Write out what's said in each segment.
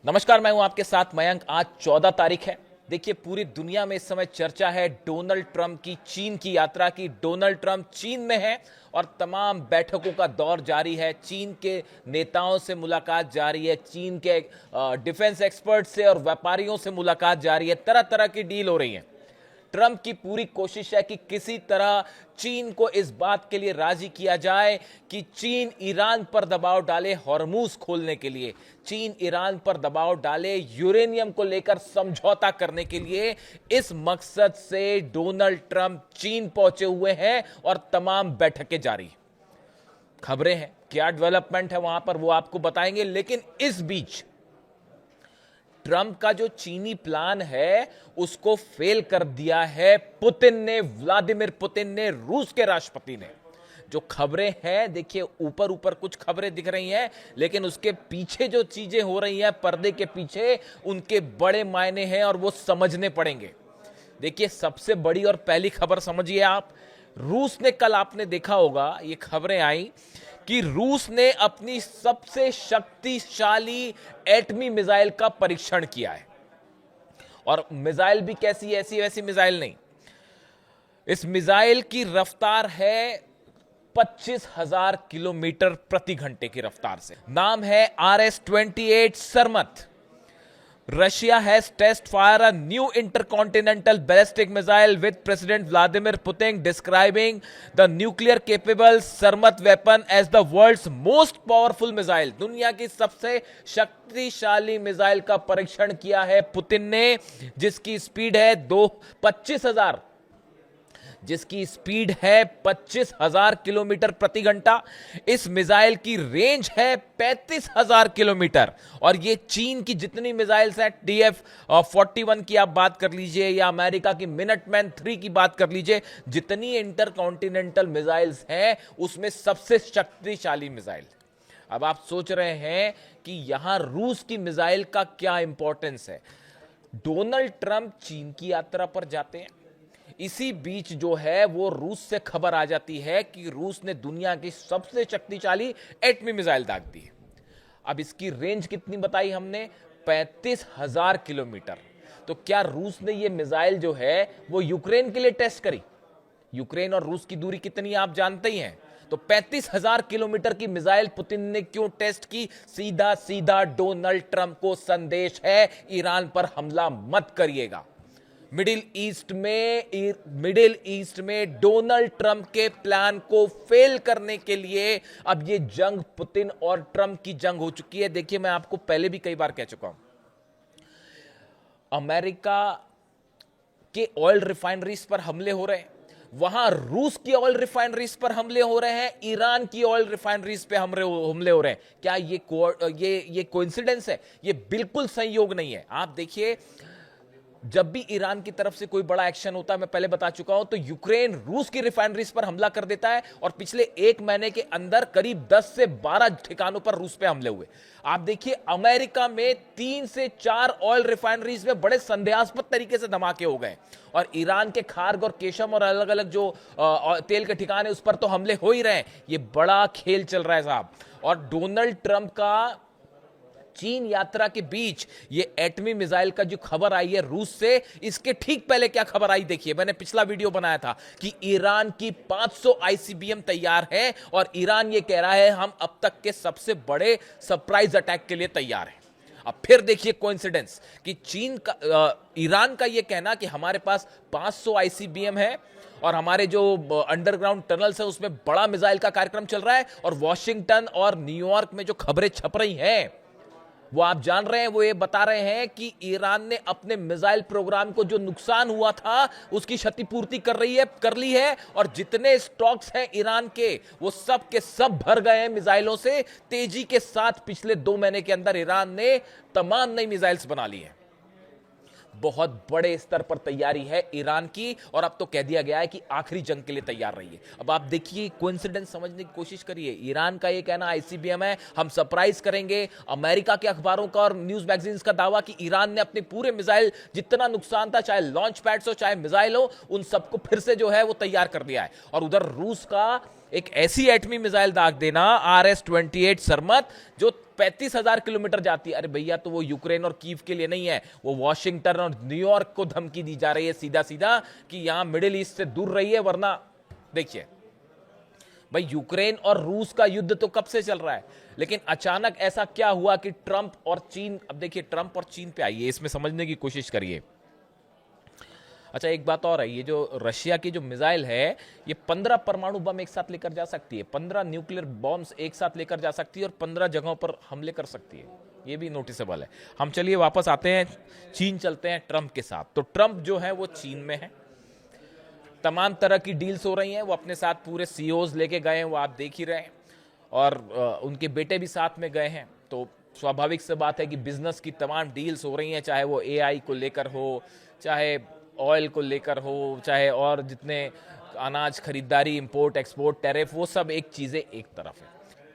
नमस्कार, मैं हूं आपके साथ मयंक। आज 14 तारीख है। देखिए, पूरी दुनिया में इस समय चर्चा है डोनाल्ड ट्रंप की चीन की यात्रा की। डोनाल्ड ट्रंप चीन में है और तमाम बैठकों का दौर जारी है। चीन के नेताओं से मुलाकात जारी है, चीन के डिफेंस एक्सपर्ट से और व्यापारियों से मुलाकात जारी है। तरह तरह की डील हो रही है। ट्रंप की पूरी कोशिश है कि किसी तरह चीन को इस बात के लिए राजी किया जाए कि चीन ईरान पर दबाव डाले हॉर्मूज खोलने के लिए, चीन ईरान पर दबाव डाले यूरेनियम को लेकर समझौता करने के लिए। इस मकसद से डोनाल्ड ट्रंप चीन पहुंचे हुए हैं और तमाम बैठकें जारी। खबरें हैं, क्या डेवलपमेंट है वहां पर वो आपको बताएंगे। लेकिन इस बीच ट्रंप का जो चीनी प्लान है उसको फेल कर दिया है पुतिन ने, व्लादिमीर पुतिन ने, रूस के राष्ट्रपति ने। जो खबरें हैं, देखिए ऊपर ऊपर कुछ खबरें दिख रही हैं, लेकिन उसके पीछे जो चीजें हो रही हैं पर्दे के पीछे, उनके बड़े मायने हैं और वो समझने पड़ेंगे। देखिए, सबसे बड़ी और पहली खबर समझिए आप। रूस ने कल, आपने देखा होगा, ये खबरें आई कि रूस ने अपनी सबसे शक्तिशाली एटमी मिसाइल का परीक्षण किया है। और मिसाइल भी कैसी, ऐसी वैसी मिसाइल नहीं। इस मिसाइल की रफ्तार है 25,000 किलोमीटर प्रति घंटे की रफ्तार से। नाम है RS-28 सरमत। Russia has test fire a new intercontinental ballistic missile with President Vladimir Putin describing the nuclear capable Sarmat weapon as the world's most powerful missile। दुनिया की सबसे शक्तिशाली मिसाइल का परीक्षण किया है पुतिन ने, जिसकी स्पीड है 25,000, जिसकी स्पीड है 25,000 किलोमीटर प्रति घंटा। इस मिसाइल की रेंज है 35,000 किलोमीटर। और ये चीन की जितनी मिसाइल्स हैं, TF-41 की आप बात कर लीजिए या अमेरिका की मिनटमैन 3 की बात कर लीजिए, जितनी इंटरकॉन्टिनेंटल मिसाइल्स हैं उसमें सबसे शक्तिशाली मिसाइल। अब आप सोच रहे हैं कि यहां रूस की मिसाइल का क्या इंपॉर्टेंस है। डोनाल्ड ट्रंप चीन की यात्रा पर जाते हैं, इसी बीच जो है वो रूस से खबर आ जाती है कि रूस ने दुनिया की सबसे शक्तिशाली एटमी मिसाइल दाग दी। अब इसकी रेंज कितनी बताई हमने? 35,000 किलोमीटर। तो क्या रूस ने ये मिसाइल जो है वो यूक्रेन के लिए टेस्ट करी? यूक्रेन और रूस की दूरी कितनी आप जानते ही हैं। तो 35,000 किलोमीटर की मिसाइल पुतिन ने क्यों टेस्ट की? सीधा सीधा डोनाल्ड ट्रंप को संदेश है, ईरान पर हमला मत करिएगा। मिडिल ईस्ट में डोनाल्ड ट्रंप के प्लान को फेल करने के लिए अब ये जंग पुतिन और ट्रंप की जंग हो चुकी है। देखिए, मैं आपको पहले भी कई बार कह चुका हूं, अमेरिका के ऑयल रिफाइनरीज पर हमले हो रहे हैं, वहां रूस की ऑयल रिफाइनरीज पर हमले हो रहे हैं, ईरान की ऑयल रिफाइनरीज पे हमले हो रहे हैं। क्या ये कोइंसिडेंस है? ये बिल्कुल संयोग नहीं है। आप देखिए, जब भी ईरान की तरफ से कोई बड़ा एक्शन होता है, मैं पहले बता चुका हूं, तो यूक्रेन रूस की रिफाइनरीज पर हमला कर देता है और पिछले एक महीने के अंदर करीब 10 से 12 ठिकानों पर रूस पे हमले हुए। आप देखिए, अमेरिका में 3 से 4 ऑयल रिफाइनरीज में बड़े संदेहास्पद तरीके से धमाके हो गए और ईरान के खार्ग और केशम और अलग अलग जो तेल के ठिकाने उस पर तो हमले हो ही रहे हैं। ये बड़ा खेल चल रहा है साहब। और डोनाल्ड ट्रंप का चीन यात्रा के बीच ये एटमी मिसाइल का जो खबर आई है रूस से, इसके ठीक पहले क्या खबर आई देखिए। मैंने पिछला वीडियो बनाया था कि ईरान की 500 ICBM तैयार है और ईरान ये कह रहा है हम अब तक के सबसे बड़े सरप्राइज अटैक के लिए तैयार हैं। अब फिर देखिए कोइंसिडेंस कि ईरान का ये कहना कि हमारे पास 500 ICBM है और हमारे जो अंडरग्राउंड टनल्स है उसमें बड़ा मिसाइल का कार्यक्रम चल रहा है, और वॉशिंगटन और न्यूयॉर्क में जो खबरें छप रही हैं वो आप जान रहे हैं, वो ये बता रहे हैं कि ईरान ने अपने मिसाइल प्रोग्राम को जो नुकसान हुआ था उसकी क्षतिपूर्ति कर ली है, और जितने स्टॉक्स हैं ईरान के वो सब के सब भर गए हैं मिसाइलों से। तेजी के साथ पिछले 2 महीने के अंदर ईरान ने तमाम नई मिसाइल्स बना ली हैं। बहुत बड़े स्तर पर तैयारी है ईरान की, और अब तो कह दिया गया है कि आखिरी जंग के लिए तैयार रहिए। अब आप देखिए, कोइंसिडेंस समझने की कोशिश करिए। ईरान का ये कहना ICBM है, हम सरप्राइज करेंगे। अमेरिका के अखबारों का और न्यूज मैगजीन्स का दावा कि ईरान ने अपने पूरे मिसाइल, जितना नुकसान था, चाहे लॉन्च पैड्स हो चाहे मिसाइल हो, उन सबको फिर से जो है वो तैयार कर दिया है। और उधर रूस का एक ऐसी एटमी मिसाइल दाग देना RS-28 सरमत जो 35,000 किलोमीटर जाती है। अरे भैया, तो वो यूक्रेन और कीव के लिए नहीं है, वो वॉशिंगटन और न्यूयॉर्क को धमकी दी जा रही है सीधा सीधा कि यहां मिडिल ईस्ट से दूर रहिए, वरना देखिए भाई, यूक्रेन और रूस का युद्ध तो कब से चल रहा है, लेकिन अचानक ऐसा क्या हुआ कि ट्रंप और चीन, अब देखिए ट्रंप और चीन पे आइए, इसमें समझने की कोशिश करिए। अच्छा, एक बात और है, ये जो रशिया की जो मिसाइल है, ये 15 परमाणु बम एक साथ लेकर जा सकती है, 15 न्यूक्लियर बॉम्ब्स एक साथ लेकर जा सकती है और 15 जगहों पर हमले कर सकती है। ये भी नोटिसेबल है। हम चलिए वापस आते हैं, चीन चलते हैं ट्रंप के साथ। तो ट्रंप जो है वो चीन में है, तमाम तरह की डील्स हो रही हैं, वो अपने साथ पूरे सीईओज लेके गए हैं, वो आप देख ही रहे हैं, और उनके बेटे भी साथ में गए हैं। तो स्वाभाविक से बात है कि बिजनेस की तमाम डील्स हो रही हैं, चाहे वो एआई को लेकर हो, चाहे ऑयल को लेकर हो, चाहे और जितने अनाज खरीदारी, इंपोर्ट एक्सपोर्ट, टैरिफ, वो सब एक चीजें एक तरफ है।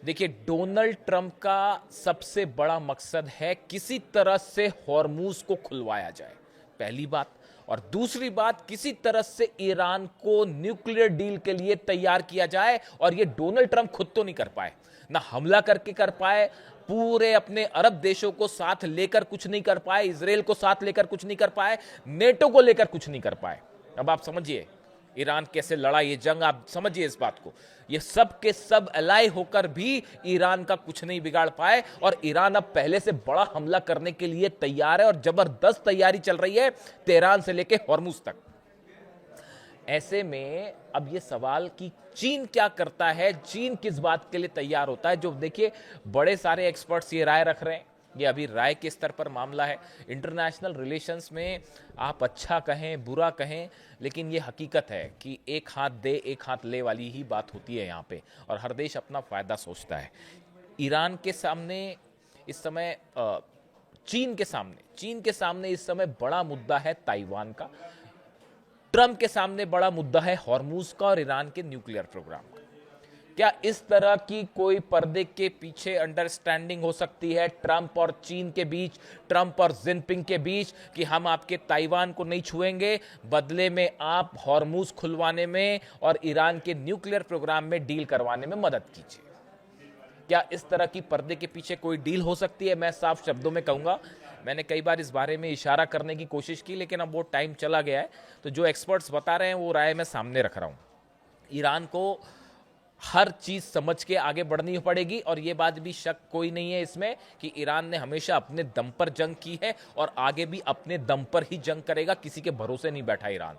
देखिए, डोनाल्ड ट्रंप का सबसे बड़ा मकसद है किसी तरह से हॉर्मूज को खुलवाया जाए, पहली बात। और दूसरी बात, किसी तरह से ईरान को न्यूक्लियर डील के लिए तैयार किया जाए, और ये डोनाल्ड ट्रंप खुद तो नहीं कर पाए, ना हमला करके कर पाए, पूरे अपने अरब देशों को साथ लेकर कुछ नहीं कर पाए, इजराइल को साथ लेकर कुछ नहीं कर पाए, नेटो को लेकर कुछ नहीं कर पाए। अब आप समझिए ईरान कैसे लड़ा ये जंग, आप समझिए इस बात को। ये सब के सब अलाय होकर भी ईरान का कुछ नहीं बिगाड़ पाए, और ईरान अब पहले से बड़ा हमला करने के लिए तैयार है, और जबरदस्त तैयारी चल रही है तेहरान से लेके हॉर्मुज तक। ऐसे में अब ये सवाल कि चीन क्या करता है, चीन किस बात के लिए तैयार होता है, जो देखिए बड़े सारे एक्सपर्ट्स ये राय रख रहे हैं, ये अभी राय के स्तर पर मामला है। इंटरनेशनल रिलेशंस में आप अच्छा कहें बुरा कहें, लेकिन ये हकीकत है कि एक हाथ दे एक हाथ ले वाली ही बात होती है यहाँ पे, और हर देश अपना फायदा सोचता है। ईरान के सामने इस समय चीन के सामने इस समय बड़ा मुद्दा है ताइवान का, ट्रंप के सामने बड़ा मुद्दा है हॉर्मूज का और ईरान के न्यूक्लियर प्रोग्राम का। क्या इस तरह की कोई पर्दे के पीछे अंडरस्टैंडिंग हो सकती है ट्रंप और चीन के बीच, ट्रंप और जिनपिंग के बीच, कि हम आपके ताइवान को नहीं छुएंगे, बदले में आप हॉर्मूज खुलवाने में और ईरान के न्यूक्लियर प्रोग्राम में डील करवाने में मदद कीजिए? क्या इस तरह की पर्दे के पीछे कोई डील हो सकती है? मैं साफ शब्दों में कहूंगा, मैंने कई बार इस बारे में इशारा करने की कोशिश की, लेकिन अब वो टाइम चला गया है। तो जो एक्सपर्ट्स बता रहे हैं वो राय मैं सामने रख रहा हूं। ईरान को हर चीज समझ के आगे बढ़नी पड़ेगी, और ये बात भी शक कोई नहीं है इसमें कि ईरान ने हमेशा अपने दम पर जंग की है और आगे भी अपने दम पर ही जंग करेगा, किसी के भरोसे नहीं बैठा ईरान।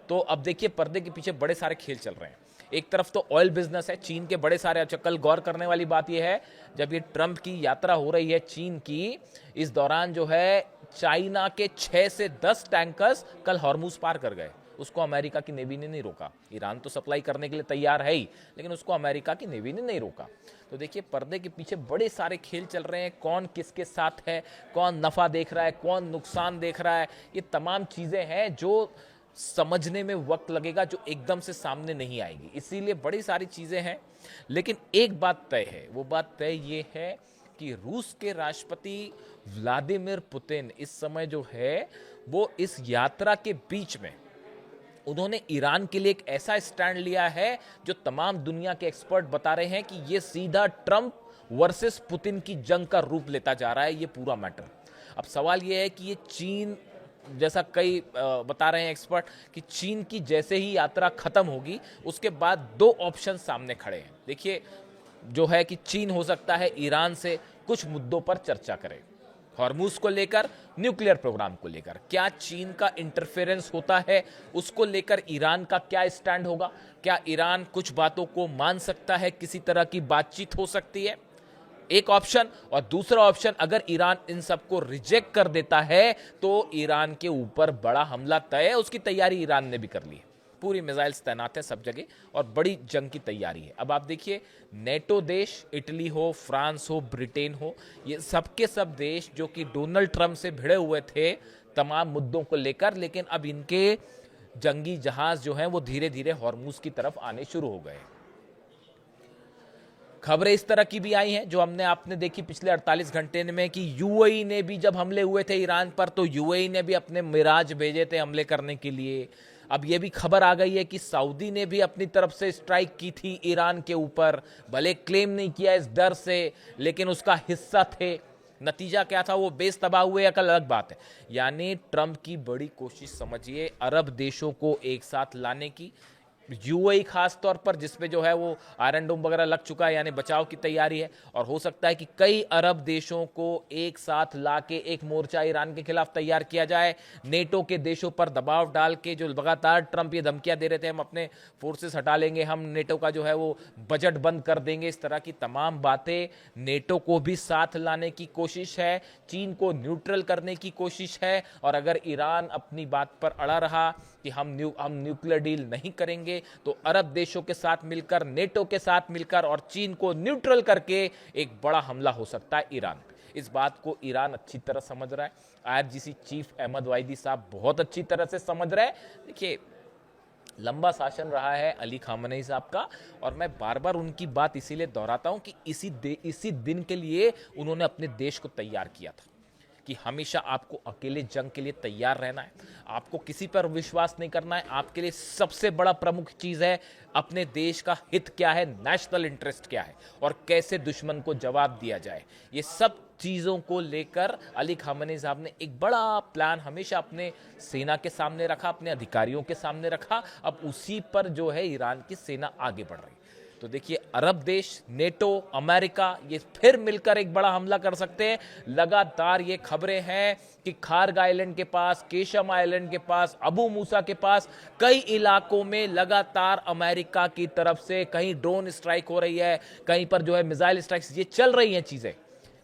तो अब देखिए, पर्दे के पीछे बड़े सारे खेल चल रहे हैं। एक तरफ तो ऑयल बिजनेस है, चीन के बड़े सारे, अच्छा कल गौर करने वाली बात यह है, जब ये ट्रंप की यात्रा हो रही है चीन की, इस दौरान जो है चाइना के 6 से 10 टैंकर्स कल हॉर्मूज पार कर गए। उसको अमेरिका की नेवी ने नहीं रोका। ईरान तो सप्लाई करने के लिए तैयार है ही, लेकिन उसको अमेरिका की नेवी ने नहीं रोका। तो देखिए, पर्दे के पीछे बड़े सारे खेल चल रहे हैं, कौन किसके साथ है, कौन नफा देख रहा है, कौन नुकसान देख रहा है, ये तमाम चीजें हैं जो समझने में वक्त लगेगा, जो एकदम से सामने नहीं आएगी। इसीलिए बड़ी सारी चीजें हैं, लेकिन एक बात तय है, वो बात तय ये है कि रूस के राष्ट्रपति व्लादिमीर पुतिन इस समय जो है वो इस यात्रा के बीच में उन्होंने ईरान के लिए एक ऐसा स्टैंड लिया है जो तमाम दुनिया के एक्सपर्ट बता रहे हैं कि ये सीधा ट्रंप वर्सेस पुतिन की जंग का रूप लेता जा रहा है ये पूरा मैटर। अब सवाल ये है कि ये चीन, जैसा कई बता रहे हैं एक्सपर्ट, कि चीन की जैसे ही यात्रा खत्म होगी उसके बाद 2 ऑप्शन सामने खड़े हैं। देखिए, जो है कि चीन हो सकता है ईरान से कुछ मुद्दों पर चर्चा करे, हॉर्मूज को लेकर, न्यूक्लियर प्रोग्राम को लेकर। क्या चीन का इंटरफेरेंस होता है, उसको लेकर ईरान का क्या स्टैंड होगा? क्या ईरान कुछ बातों को मान सकता है, किसी तरह की बातचीत हो सकती है? एक ऑप्शन। और दूसरा ऑप्शन, अगर ईरान इन सबको रिजेक्ट कर देता है तो ईरान के ऊपर बड़ा हमला तय है, उसकी तैयारी ईरान ने भी कर ली है, पूरी मिसाइल्स तैनात है सब जगह और बड़ी जंग की तैयारी है। अब आप देखिए, नेटो देश, इटली हो, फ्रांस हो, ब्रिटेन हो, ये सबके सब देश जो कि डोनाल्ड ट्रंप से भिड़े हुए थे तमाम मुद्दों को लेकर, लेकिन अब इनके जंगी जहाज जो हैं वो धीरे धीरे हॉर्मूज की तरफ आने शुरू हो गए। खबरें इस तरह की भी आई हैं जो आपने देखी पिछले 48 घंटे में कि यूएई ने भी, जब हमले हुए थे ईरान पर, तो यूएई ने भी अपने मिराज भेजे थे हमले करने के लिए। अब ये भी खबर आ गई है कि सऊदी ने भी अपनी तरफ से स्ट्राइक की थी ईरान के ऊपर, भले क्लेम नहीं किया इस डर से, लेकिन उसका हिस्सा थे। नतीजा क्या था वो बेस तबाह हुए, एक अलग बात है। यानी ट्रंप की बड़ी कोशिश समझिए अरब देशों को एक साथ लाने की, यूएई खास तौर पर, जिसमें जो है वो आयरन डोम वगैरह लग चुका है, यानी बचाव की तैयारी है। और हो सकता है कि कई अरब देशों को एक साथ लाके एक मोर्चा ईरान के खिलाफ तैयार किया जाए। नेटो के देशों पर दबाव डाल के, जो लगातार ट्रंप ये धमकियां दे रहे थे हम अपने फोर्सेस हटा लेंगे, हम नेटो का जो है वो बजट बंद कर देंगे, इस तरह की तमाम बातें, नेटो को भी साथ लाने की कोशिश है, चीन को न्यूट्रल करने की कोशिश है। और अगर ईरान अपनी बात पर अड़ा रहा कि हम न्यूक्लियर डील नहीं करेंगे, तो अरब देशों के साथ मिलकर, नेटो के साथ मिलकर और चीन को न्यूट्रल करके एक बड़ा हमला हो सकता है ईरान पे। इस बात को ईरान अच्छी तरह समझ रहा है। आईआरजीसी चीफ अहमद वाइदी साहब बहुत अच्छी तरह से समझ रहे हैं। देखिए, लंबा शासन रहा है अली खामनेई साहब का, और मैं बार बार उनकी बात इसीलिए दोहराता हूं कि इसी दिन के लिए उन्होंने अपने देश को तैयार किया था कि हमेशा आपको अकेले जंग के लिए तैयार रहना है, आपको किसी पर विश्वास नहीं करना है। आपके लिए सबसे बड़ा प्रमुख चीज है अपने देश का हित क्या है, नेशनल इंटरेस्ट क्या है, और कैसे दुश्मन को जवाब दिया जाए। ये सब चीजों को लेकर अली खामनेई साहब ने एक बड़ा प्लान हमेशा अपने सेना के सामने रखा, अपने अधिकारियों के सामने रखा। अब उसी पर जो है ईरान की सेना आगे बढ़ रही। तो देखिए, अरब देश, नेटो, अमेरिका, ये फिर मिलकर एक बड़ा हमला कर सकते हैं। लगातार ये खबरें हैं कि खार्ग आइलैंड के पास, केशम आइलैंड के पास, अबू मूसा के पास कई इलाकों में लगातार अमेरिका की तरफ से कहीं ड्रोन स्ट्राइक हो रही है, कहीं पर जो है मिसाइल स्ट्राइक्स, ये चल रही हैं चीजें।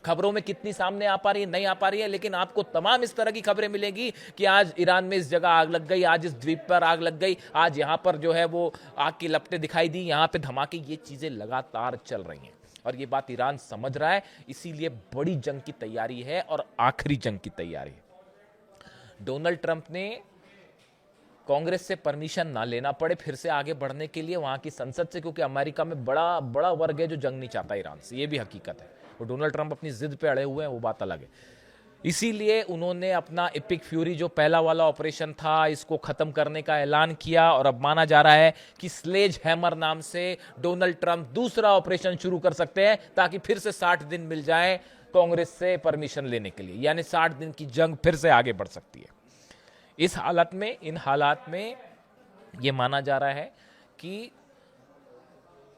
खबरों में कितनी सामने आ पा रही है, नहीं आ पा रही है, लेकिन आपको तमाम इस तरह की खबरें मिलेंगी कि आज ईरान में इस जगह आग लग गई, आज इस द्वीप पर आग लग गई, आज यहां पर जो है वो आग की लपटें दिखाई दी, यहां पे धमाके। ये चीजें लगातार चल रही हैं और ये बात ईरान समझ रहा है, इसीलिए बड़ी जंग की तैयारी है और आखिरी जंग की तैयारी है। डोनाल्ड ट्रंप ने कांग्रेस से परमिशन ना लेना पड़े फिर से आगे बढ़ने के लिए वहां की संसद से, क्योंकि अमेरिका में बड़ा बड़ा वर्ग है जो जंग नहीं चाहता ईरान से, ये भी हकीकत है। और डोनाल्ड ट्रंप अपनी जिद पे अड़े हुए हैं, वो बात अलग है। इसीलिए उन्होंने अपना एपिक फ्यूरी, जो पहला वाला ऑपरेशन था, इसको खत्म करने का ऐलान किया। और अब माना जा रहा है कि स्लेज हैमर नाम से डोनाल्ड ट्रंप दूसरा ऑपरेशन शुरू कर सकते हैं, ताकि फिर से 60 दिन मिल जाए कांग्रेस से परमिशन लेने के लिए, यानी 60 दिन की जंग फिर से आगे बढ़ सकती है। इन हालात में यह माना जा रहा है कि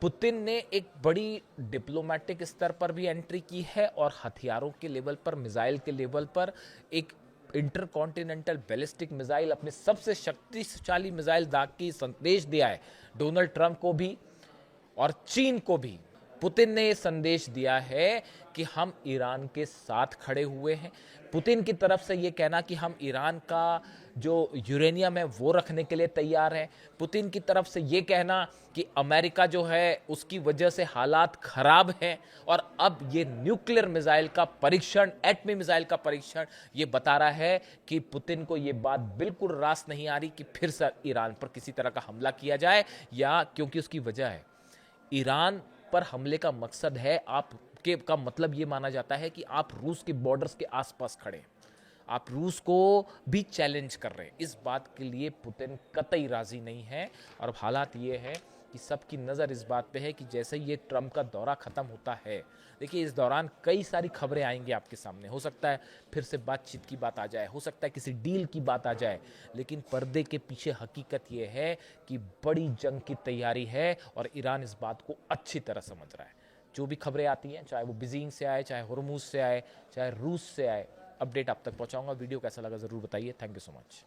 पुतिन ने एक बड़ी डिप्लोमेटिक स्तर पर भी एंट्री की है और हथियारों के लेवल पर, मिसाइल के लेवल पर एक इंटरकॉन्टिनेंटल बैलिस्टिक मिसाइल, अपने सबसे शक्तिशाली मिसाइल दाग की संदेश दिया है डोनाल्ड ट्रंप को भी और चीन को भी। पुतिन ने यह संदेश दिया है कि हम ईरान के साथ खड़े हुए हैं। पुतिन की तरफ से यह कहना कि हम ईरान का जो यूरेनियम है वो रखने के लिए तैयार है। पुतिन की तरफ से यह कहना कि अमेरिका जो है उसकी वजह से हालात खराब हैं और अब ये न्यूक्लियर मिसाइल का परीक्षण, एटमी मिसाइल का परीक्षण, ये बता रहा है कि पुतिन को ये बात बिल्कुल रास नहीं आ रही कि फिर से ईरान पर किसी तरह का हमला किया जाए, या क्योंकि उसकी वजह है ईरान पर हमले का मकसद है, आपके का मतलब यह माना जाता है कि आप रूस के बॉर्डर्स के आसपास खड़े हैं, आप रूस को भी चैलेंज कर रहे हैं। इस बात के लिए पुतिन कतई राजी नहीं है। और हालात ये है कि सबकी नज़र इस बात पे है कि जैसे ये ट्रंप का दौरा ख़त्म होता है, देखिए इस दौरान कई सारी खबरें आएंगी आपके सामने। हो सकता है फिर से बातचीत की बात आ जाए, हो सकता है किसी डील की बात आ जाए, लेकिन पर्दे के पीछे हकीकत ये है कि बड़ी जंग की तैयारी है और ईरान इस बात को अच्छी तरह समझ रहा है। जो भी खबरें आती हैं, चाहे वो बीजिंग से आए, चाहे हुर्मुज से आए, चाहे रूस से आए, अपडेट आप तक पहुंचाऊंगा। वीडियो कैसा लगा ज़रूर बताइए। Thank you so much.